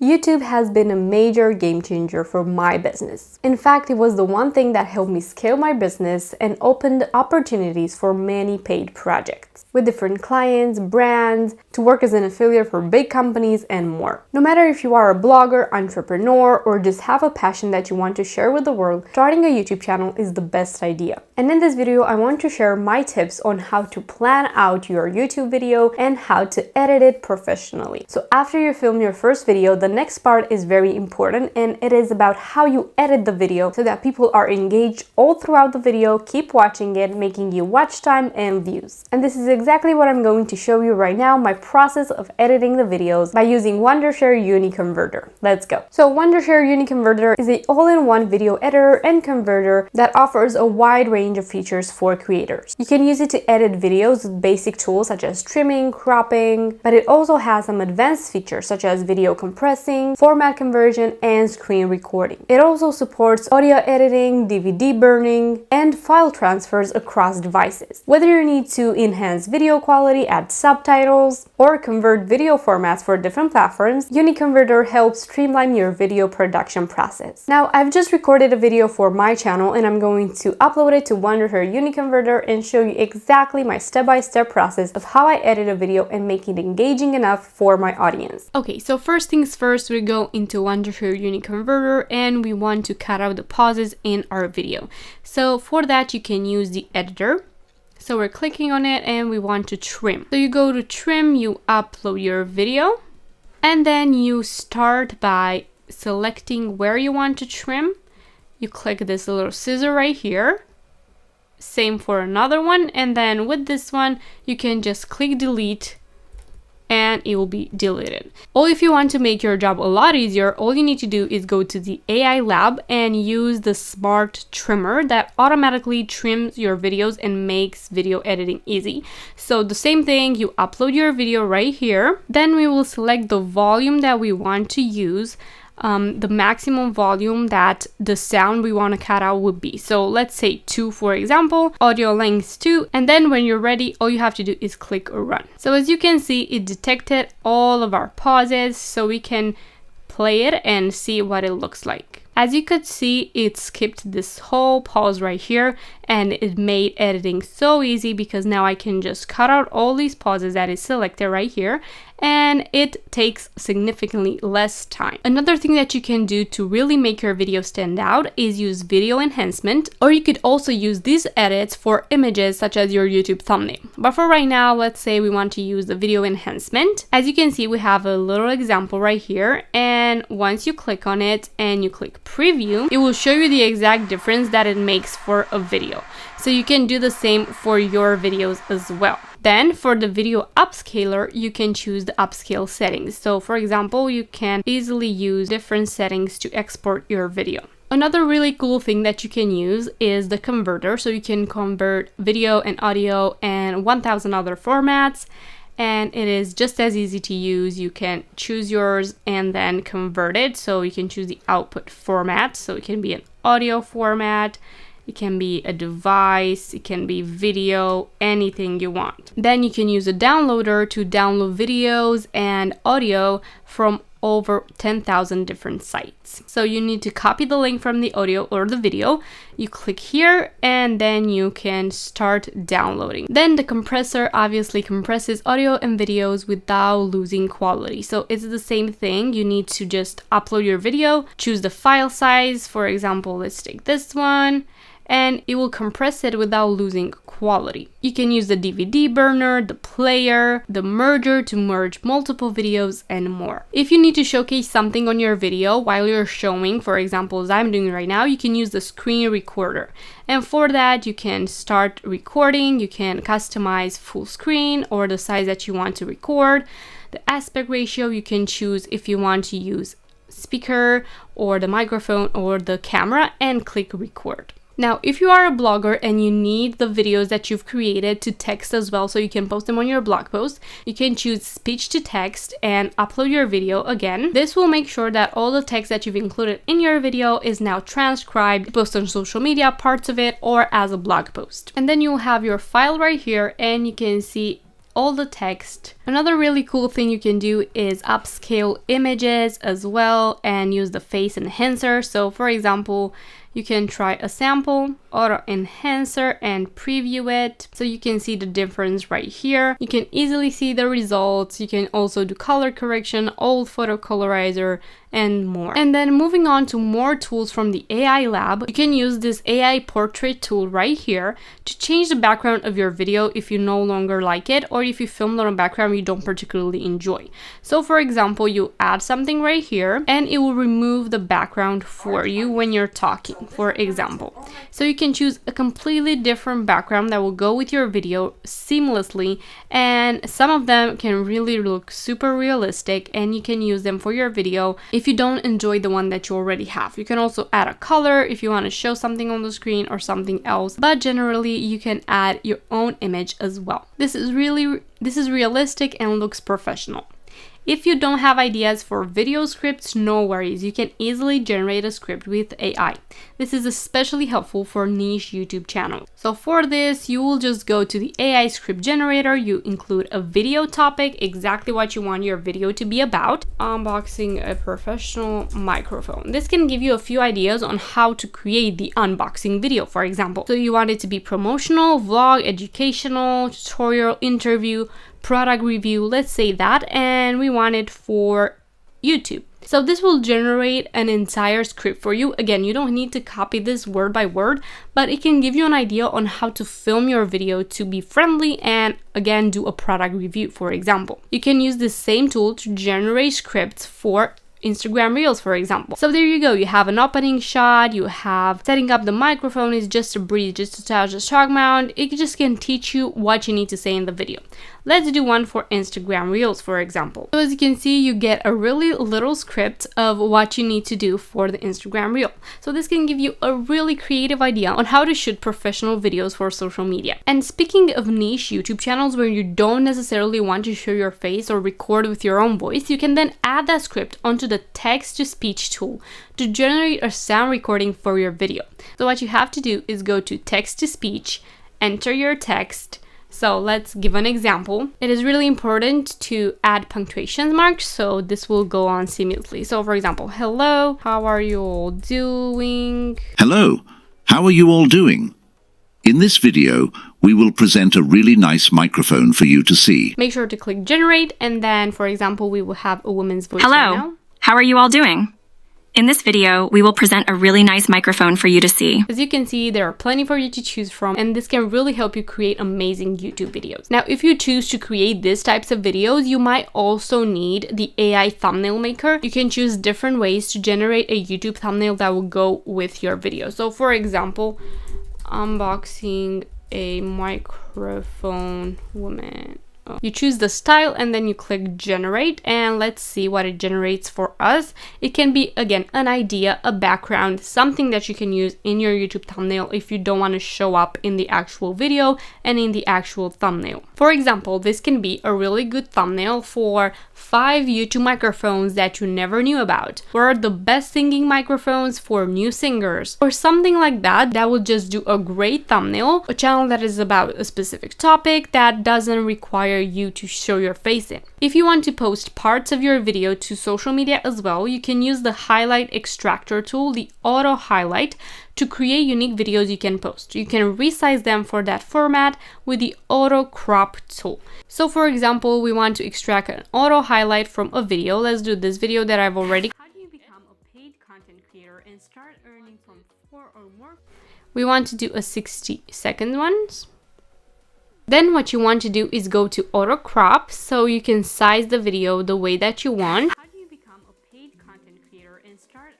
YouTube has been a major game changer for my business. In fact, it was the one thing that helped me scale my business and opened opportunities for many paid projects with different clients, brands, to work as an affiliate for big companies and more. No matter if you are a blogger, entrepreneur, or just have a passion that you want to share with the world, starting a YouTube channel is the best idea. And in this video, I want to share my tips on how to plan out your YouTube video and how to edit it professionally. So after you film your first video, the next part is very important, and it is about how you edit the video so that people are engaged all throughout the video, keep watching it, making you watch time and views. And this is exactly what I'm going to show you right now, my process of editing the videos by using Wondershare Uniconverter. Let's go. So Wondershare Uniconverter is an all-in-one video editor and converter that offers a wide range of features for creators. You can use it to edit videos with basic tools such as trimming, cropping, but it also has some advanced features such as video compressing, format conversion, and screen recording. It also supports audio editing, DVD burning, and file transfers across devices. Whether you need to enhance video quality, add subtitles, or convert video formats for different platforms, Uniconverter helps streamline your video production process. Now, I've just recorded a video for my channel and I'm going to upload it to Wondershare Uniconverter and show you exactly my step-by-step process of how I edit a video and make it engaging enough for my audience. Okay, so first things first, we go into Wondershare Uniconverter and we want to cut out the pauses in our video. So for that, you can use the editor. So we're clicking on it and we want to trim. So you go to trim, you upload your video, and then you start by selecting where you want to trim. You click this little scissor right here. Same for another one, and then with this one, you can just click delete and it will be deleted. Or if you want to make your job a lot easier, all you need to do is go to the AI lab and use the smart trimmer that automatically trims your videos and makes video editing easy. So the same thing, you upload your video right here, then we will select the volume that we want to use. The maximum volume that the sound we want to cut out would be. So let's say 2, for example, audio length 2, and then when you're ready, all you have to do is click run. So as you can see, it detected all of our pauses, so we can play it and see what it looks like. As you could see, it skipped this whole pause right here and it made editing so easy because now I can just cut out all these pauses that is selected right here, and it takes significantly less time. Another thing that you can do to really make your video stand out is use video enhancement, or you could also use these edits for images such as your YouTube thumbnail. But for right now, let's say we want to use the video enhancement. As you can see, we have a little example right here, and once you click on it and you click preview, it will show you the exact difference that it makes for a video. So you can do the same for your videos as well. Then for the video upscaler, you can choose the upscale settings. So for example, you can easily use different settings to export your video. Another really cool thing that you can use is the converter. So you can convert video and audio and 1000 other formats. And it is just as easy to use. You can choose yours and then convert it. So you can choose the output format. So it can be an audio format, it can be a device, it can be video, anything you want. Then you can use a downloader to download videos and audio from over 10,000 different sites. So you need to copy the link from the audio or the video. You click here and then you can start downloading. Then the compressor obviously compresses audio and videos without losing quality. So it's the same thing. You need to just upload your video, choose the file size. For example, let's take this one, and it will compress it without losing quality. You can use the DVD burner, the player, the merger to merge multiple videos, and more. If you need to showcase something on your video while you're showing, for example, as I'm doing right now, you can use the screen recorder. And for that, you can start recording, you can customize full screen or the size that you want to record. The aspect ratio, you can choose if you want to use speaker or the microphone or the camera, and click record. Now, if you are a blogger and you need the videos that you've created to text as well, so you can post them on your blog post, you can choose speech to text and upload your video again. This will make sure that all the text that you've included in your video is now transcribed, post on social media, parts of it, or as a blog post. And then you'll have your file right here and you can see all the text. Another really cool thing you can do is upscale images as well and use the face enhancer. So for example, you can try a sample, auto enhancer, and preview it. So you can see the difference right here. You can easily see the results. You can also do color correction, old photo colorizer, and more. And then moving on to more tools from the AI lab, you can use this AI portrait tool right here to change the background of your video if you no longer like it, or if you filmed on a background you don't particularly enjoy. So for example, you add something right here and it will remove the background for you when you're talking, for example. So you can choose a completely different background that will go with your video seamlessly, and some of them can really look super realistic and you can use them for your video if you don't enjoy the one that you already have. You can also add a color if you want to show something on the screen or something else, but generally you can add your own image as well. This is realistic and looks professional. If you don't have ideas for video scripts, no worries. You can easily generate a script with AI. This is especially helpful for niche YouTube channels. So for this, you will just go to the AI script generator. You include a video topic, exactly what you want your video to be about. Unboxing a professional microphone. This can give you a few ideas on how to create the unboxing video, for example. So you want it to be promotional, vlog, educational, tutorial, interview, product review, let's say that, and we want it for YouTube. So this will generate an entire script for you. Again, you don't need to copy this word by word, but it can give you an idea on how to film your video to be friendly and again do a product review, for example. You can use the same tool to generate scripts for Instagram Reels, for example. So there you go. You have an opening shot, you have setting up the microphone is just a breeze, just attach the shock mount. It just can teach you what you need to say in the video. Let's do one for Instagram Reels, for example. So as you can see, you get a really little script of what you need to do for the Instagram Reel. So this can give you a really creative idea on how to shoot professional videos for social media. And speaking of niche YouTube channels where you don't necessarily want to show your face or record with your own voice, you can then add that script onto the text-to-speech tool to generate a sound recording for your video. So what you have to do is go to text-to-speech, enter your text. So let's give an example. It is really important to add punctuation marks, so this will go on seamlessly. So for example, hello, how are you all doing? Hello, how are you all doing? In this video, we will present a really nice microphone for you to see. Make sure to click generate, and then for example, we will have a woman's voice. Hello, right now. How are you all doing? In this video, we will present a really nice microphone for you to see. As you can see, there are plenty for you to choose from, and this can really help you create amazing YouTube videos. Now, if you choose to create these types of videos, you might also need the AI thumbnail maker. You can choose different ways to generate a YouTube thumbnail that will go with your video. So for example, unboxing a microphone woman. You choose the style and then you click generate, and let's see what it generates for us. It can be, again, an idea, a background, something that you can use in your YouTube thumbnail if you don't want to show up in the actual video and in the actual thumbnail. For example, this can be a really good thumbnail for 5 YouTube microphones that you never knew about, or the best singing microphones for new singers, or something like that. That would just do a great thumbnail, a channel that is about a specific topic that doesn't require you to show your face in. If you want to post parts of your video to social media as well, you can use the highlight extractor tool, the auto highlight, to create unique videos you can post. You can resize them for that format with the auto crop tool. So for example, we want to extract an auto highlight from a video. Let's do this video that I've already. How do you become a paid content creator and start earning from 4 or more? We want to do a 60-second one. Then what you want to do is go to auto crop, so you can size the video the way that you want. How do you become a paid content creator and start?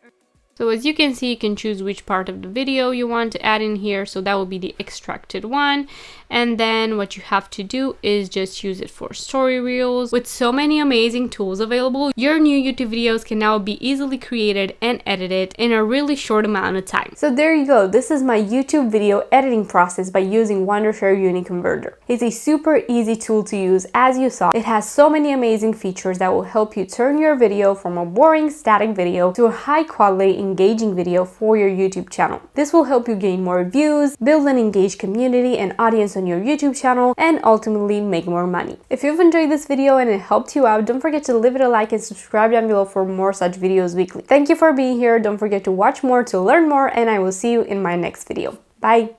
So as you can see, you can choose which part of the video you want to add in here. So that will be the extracted one. And then what you have to do is just use it for story reels. With so many amazing tools available, your new YouTube videos can now be easily created and edited in a really short amount of time. So there you go. This is my YouTube video editing process by using Wondershare Uniconverter. It's a super easy tool to use. As you saw, it has so many amazing features that will help you turn your video from a boring static video to a high quality engaging video for your YouTube channel. This will help you gain more views, build an engaged community and audience focus on your YouTube channel, and ultimately make more money. If you've enjoyed this video and it helped you out, don't forget to leave it a like and subscribe down below for more such videos weekly. Thank you for being here. Don't forget to watch more to learn more, and I will see you in my next video. Bye!